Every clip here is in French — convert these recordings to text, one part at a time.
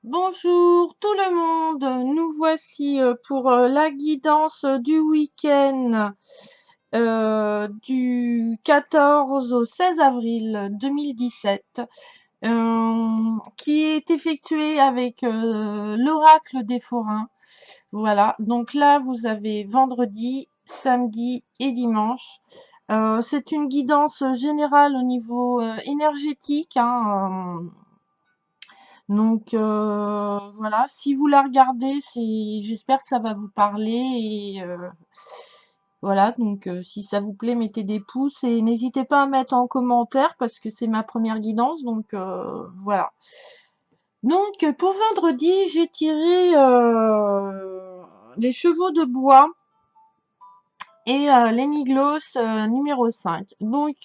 Bonjour tout le monde, nous voici pour la guidance du week-end du 14 au 16 avril 2017 qui est effectuée avec l'oracle des forains. Voilà, donc là vous avez vendredi, samedi et dimanche. C'est une guidance générale au niveau énergétique, hein, donc voilà, si vous la regardez, j'espère que ça va vous parler et voilà, donc si ça vous plaît, mettez des pouces et n'hésitez pas à mettre en commentaire parce que c'est ma première guidance, donc voilà. Donc pour vendredi, j'ai tiré les chevaux de bois et l'éniglos numéro 5. Donc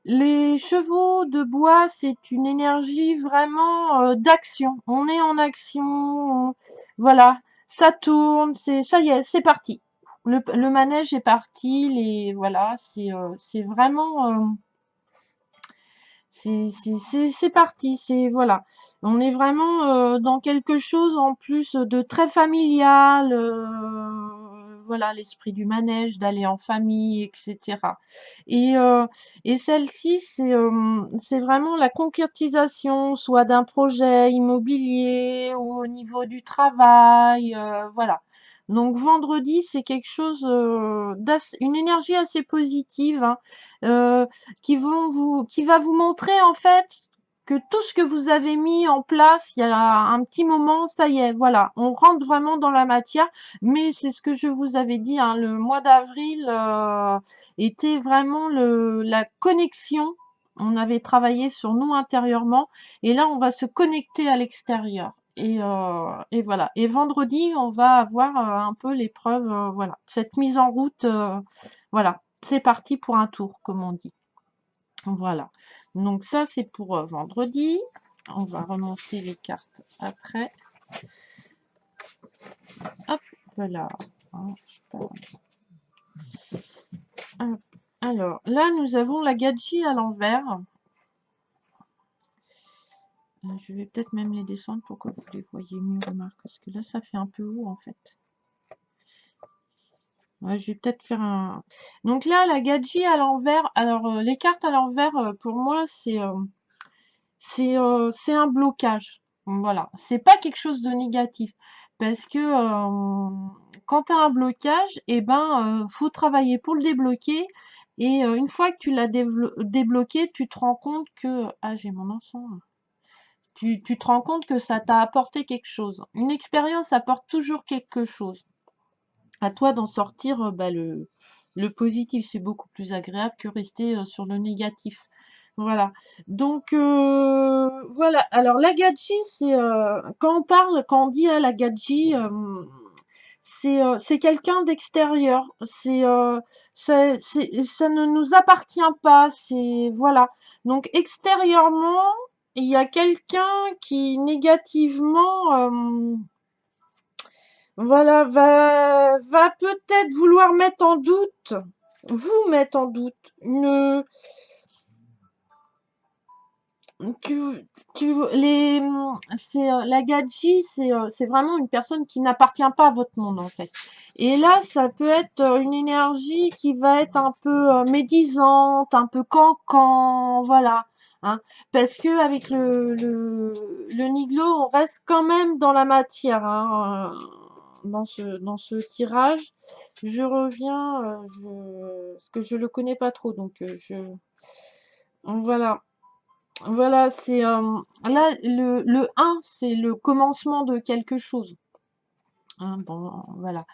les chevaux de bois, c'est une énergie vraiment d'action. On est en action, voilà, ça tourne, ça y est, c'est parti. Le manège est parti, voilà, c'est vraiment, c'est parti, voilà. On est vraiment dans quelque chose en plus de très familial, voilà, l'esprit du manège, d'aller en famille, etc. Et, euh, et celle-ci, c'est vraiment la concrétisation, soit d'un projet immobilier ou au niveau du travail, voilà. Donc vendredi, c'est quelque chose, une énergie assez positive, hein. Euh, qui va vous montrer en fait que tout ce que vous avez mis en place il y a un petit moment, ça y est, voilà, on rentre vraiment dans la matière. Mais c'est ce que je vous avais dit, hein, le mois d'avril était vraiment la connexion. On avait travaillé sur nous intérieurement et là on va se connecter à l'extérieur. Et voilà. Et vendredi, on va avoir un peu l'épreuve, voilà, cette mise en route, voilà, c'est parti pour un tour, comme on dit. Voilà. Donc ça, c'est pour vendredi. On va remonter les cartes après. Hop, voilà. Hein, hop. Alors, là, nous avons la gadji à l'envers. Je vais peut-être même les descendre pour que vous les voyez mieux, remarque, parce que là, ça fait un peu haut, en fait. Ouais, je vais peut-être faire un... Donc là, la gadji à l'envers. Alors, les cartes à l'envers, pour moi, c'est un blocage. Voilà, c'est pas quelque chose de négatif parce que quand tu as un blocage, eh ben, faut travailler pour le débloquer et une fois que tu l'as débloqué, tu te rends compte que ah, j'ai mon encens là. Tu te rends compte que ça t'a apporté quelque chose. Une expérience apporte toujours quelque chose. À toi d'en sortir bah, le positif, c'est beaucoup plus agréable que rester sur le négatif. Voilà. Donc voilà. Alors la gadji, c'est quand on dit à la gadji, c'est quelqu'un d'extérieur. Ça ne nous appartient pas. C'est voilà. Donc extérieurement, il y a quelqu'un qui négativement voilà, va peut-être vouloir mettre en doute, vous mettre en doute, tu, la gadji, c'est vraiment une personne qui n'appartient pas à votre monde en fait. Et là, ça peut être une énergie qui va être un peu médisante, un peu cancan, voilà. Hein, parce que avec le Niglo, on reste quand même dans la matière, hein, dans ce tirage. Je reviens, parce que je le connais pas trop, donc voilà. Voilà, là le 1, c'est le commencement de quelque chose. Hein, voilà.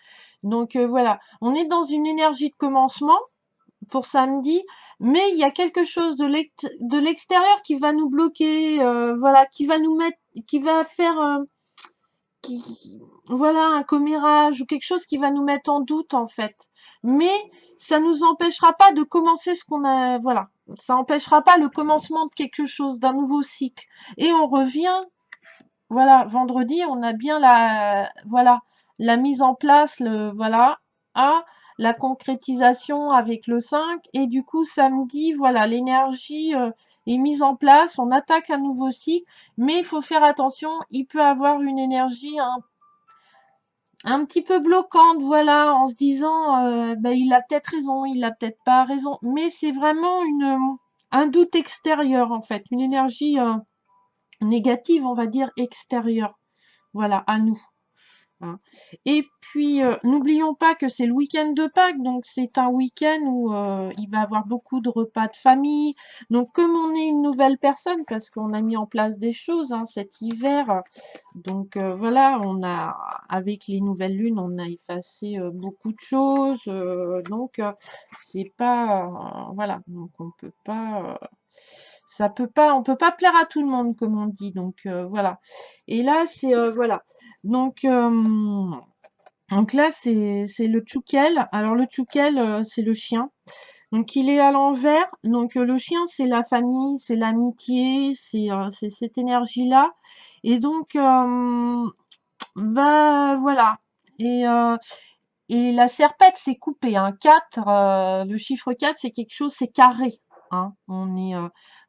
Donc voilà, on est dans une énergie de commencement pour samedi, mais il y a quelque chose de l'extérieur qui va nous bloquer, voilà, qui va nous mettre, qui va faire, voilà, un commérage ou quelque chose qui va nous mettre en doute en fait. Mais ça nous empêchera pas de commencer ce qu'on a, voilà. Ça empêchera pas le commencement de quelque chose, d'un nouveau cycle. Et on revient, voilà, vendredi, on a bien voilà, la mise en place, voilà, à la concrétisation avec le 5. Et du coup, samedi, voilà, l'énergie est mise en place. On attaque un nouveau cycle, mais il faut faire attention. Il peut avoir une énergie un petit peu bloquante, voilà, en se disant, ben, il a peut-être raison, il a peut-être pas raison. Mais c'est vraiment un doute extérieur, en fait, une énergie négative, on va dire, extérieure, voilà, à nous. Hein. Et puis, n'oublions pas que c'est le week-end de Pâques, donc c'est un week-end où il va y avoir beaucoup de repas de famille. Donc, comme on est une nouvelle personne, parce qu'on a mis en place des choses hein, cet hiver, donc voilà, avec les nouvelles lunes, on a effacé beaucoup de choses. Donc, c'est pas, voilà, donc on peut pas. On peut pas plaire à tout le monde, comme on dit. Donc voilà. Et là, c'est voilà. Donc, donc là, c'est le Tchoukel. Alors le Tchoukel, c'est le chien. Donc il est à l'envers. Donc le chien, c'est la famille, c'est l'amitié, c'est cette énergie-là. Et donc, bah voilà. Et, euh, et la serpette, c'est coupé. Hein. 4, le chiffre 4, c'est quelque chose, c'est carré. Hein. On est,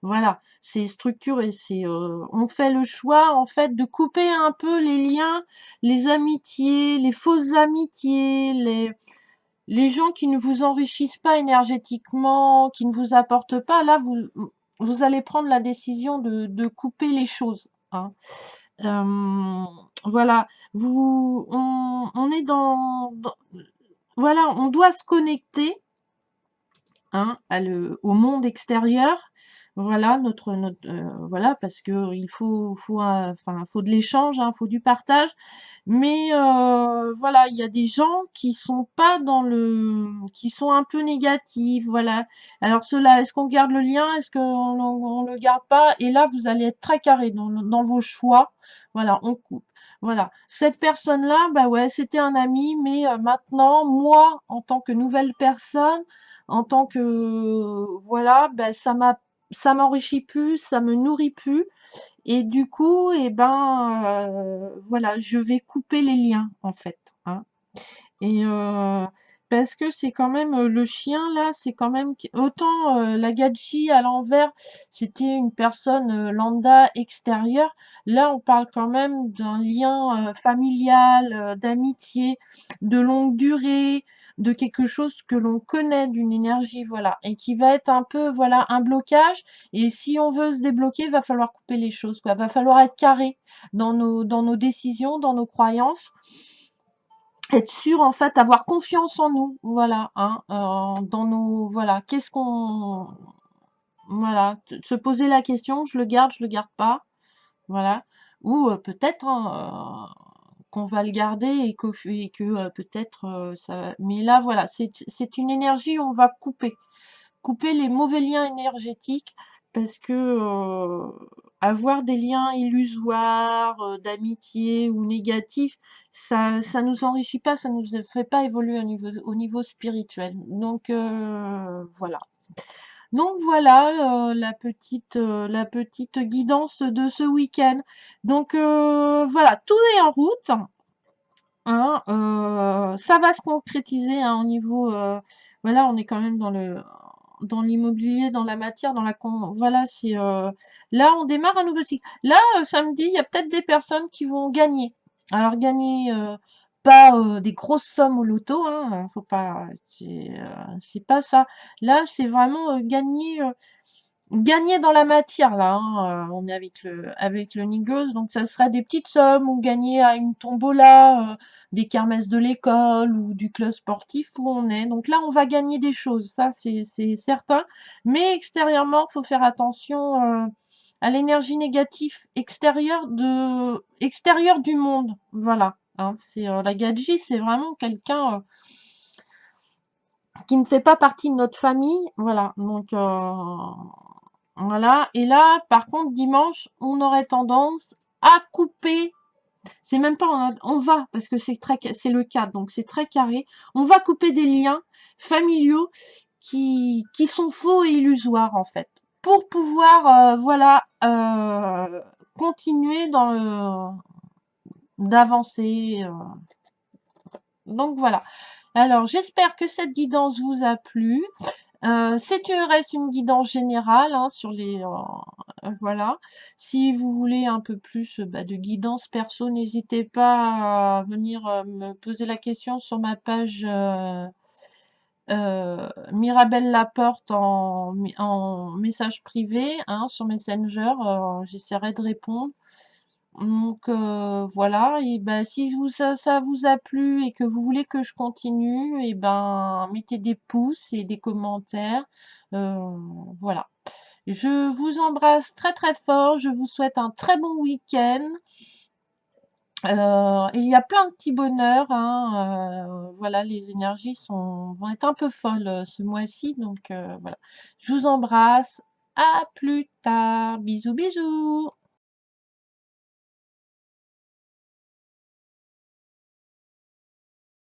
voilà, c'est structuré. On fait le choix, en fait, de couper un peu les liens, les amitiés, les fausses amitiés, les gens qui ne vous enrichissent pas énergétiquement, qui ne vous apportent pas. Là, vous allez prendre la décision de couper les choses. Hein. Voilà, on est voilà, on doit se connecter hein, au monde extérieur. Voilà, voilà, parce que il enfin, faut de l'échange, hein, faut du partage. Mais voilà, il y a des gens qui sont pas qui sont un peu négatifs, voilà. Alors cela, est-ce qu'on garde le lien, est-ce qu'on le garde pas? Et là, vous allez être très carré dans vos choix. Voilà, on coupe. Voilà, cette personne-là, bah ouais, c'était un ami, mais maintenant, moi, en tant que nouvelle personne, en tant que voilà, ben ça m'enrichit plus, ça me nourrit plus et du coup et ben voilà, je vais couper les liens en fait, hein. Et parce que c'est quand même le chien là, c'est quand même autant la Gadji à l'envers, c'était une personne lambda extérieure. Là, on parle quand même d'un lien familial, d'amitié, de longue durée, de quelque chose que l'on connaît, d'une énergie, voilà, et qui va être un peu, voilà, un blocage. Et si on veut se débloquer, il va falloir couper les choses, quoi. Va falloir être carré dans nos décisions, dans nos croyances être sûr en fait, avoir confiance en nous, voilà, hein, dans nos, voilà, qu'est-ce qu'on, voilà, se poser la question, je le garde pas, voilà, ou peut-être hein, qu'on va le garder et que peut-être ça, mais là voilà, c'est une énergie où on va couper les mauvais liens énergétiques parce que avoir des liens illusoires, d'amitié ou négatifs, ça nous enrichit pas, ça nous fait pas évoluer au niveau spirituel. Donc voilà. Donc voilà la petite guidance de ce week-end. Donc voilà, tout est en route. Hein, ça va se concrétiser hein, au niveau voilà, on est quand même dans l'immobilier, dans la matière, voilà, c'est là on démarre un nouveau cycle. Là, samedi, il y a peut-être des personnes qui vont gagner. Alors gagner pas des grosses sommes au loto, hein, faut pas, c'est pas ça. Là, c'est vraiment gagner dans la matière là, hein, on est avec le Nigos, donc ça sera des petites sommes ou gagner à une tombola, des kermesses de l'école ou du club sportif où on est. Donc là, on va gagner des choses, ça c'est certain. Mais extérieurement, faut faire attention à l'énergie négative extérieure du monde. Voilà. Hein, c'est la Gadji, c'est vraiment quelqu'un qui ne fait pas partie de notre famille. Voilà. Donc voilà. Et là, par contre, dimanche, on aurait tendance à couper. C'est même pas on va, parce que c'est le cadre, donc c'est très carré. On va couper des liens familiaux qui sont faux et illusoires, en fait. Pour pouvoir, voilà, continuer d'avancer. Donc voilà. Alors, j'espère que cette guidance vous a plu. Reste une guidance générale hein, sur les voilà. Si vous voulez un peu plus bah, de guidance perso, n'hésitez pas à venir me poser la question sur ma page Mirabelle Laporte en message privé hein, sur Messenger. J'essaierai de répondre. Donc voilà, et ben si ça vous a plu et que vous voulez que je continue, et ben mettez des pouces et des commentaires. Euh, voilà. Je vous embrasse très très fort, je vous souhaite un très bon week-end. Il y a plein de petits bonheurs, hein, voilà, les énergies vont être un peu folles ce mois-ci, donc voilà. Je vous embrasse, à plus tard, bisous bisous.